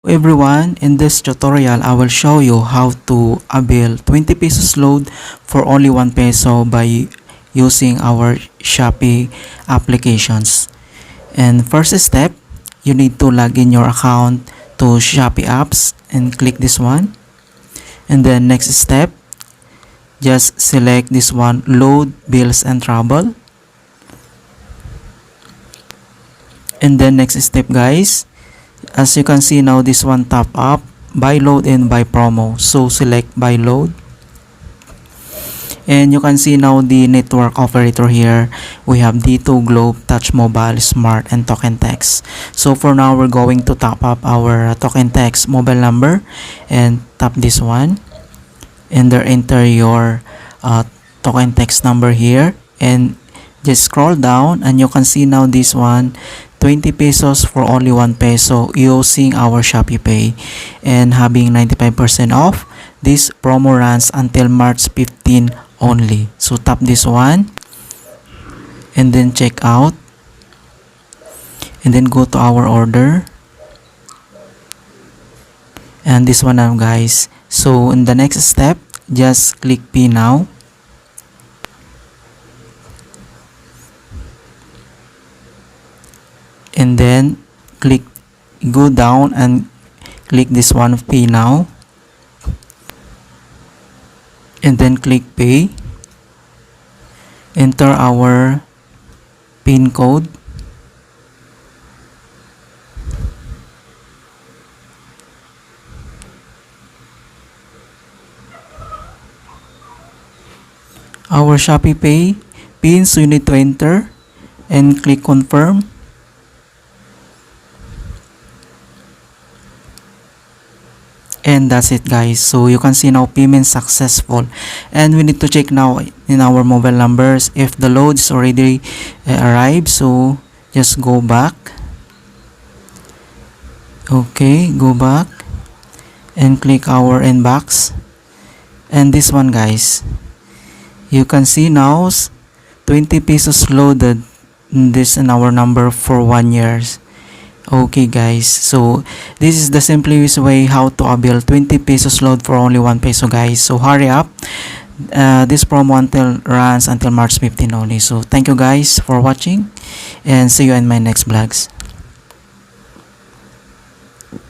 Everyone, in this tutorial I will show you how to avail 20 pesos load for only 1 peso by using our Shopee applications. And first step, you need to log in your account to Shopee apps and click this one. And then next step, just select this one, load bills and travel. And then next step guys, as you can see now, this one top up buy load and buy promo, so select buy load. And you can see now the network operator here. We have D2, Globe, Touch Mobile, Smart, and Token Text. So for now, we're going to top up our Token Text mobile number and tap this one. And there enter your Token Text number here. And just scroll down and you can see now this one, 20 pesos for only 1 peso using our Shopee Pay and having 95% off. This promo runs until March 15 only. So tap this one and then check out and then go to our order and this one now guys. So in the next step, just click Pay now. And then go down and click this one, Pay now, and then click Pay. Enter our PIN code, our Shopee Pay pins you need to enter and click confirm. And that's it guys. So you can see now payment successful, and we need to check now in our mobile numbers if the load is already arrived. So just go back. Okay, go back and click our inbox, and this one guys, you can see now 20 pesos loaded this in our number for 1 year. Okay guys, so this is the simplest way how to avail 20 pesos load for only 1 peso guys. So hurry up, this promo runs until March 15 only. So thank you guys for watching and see you in my next vlogs.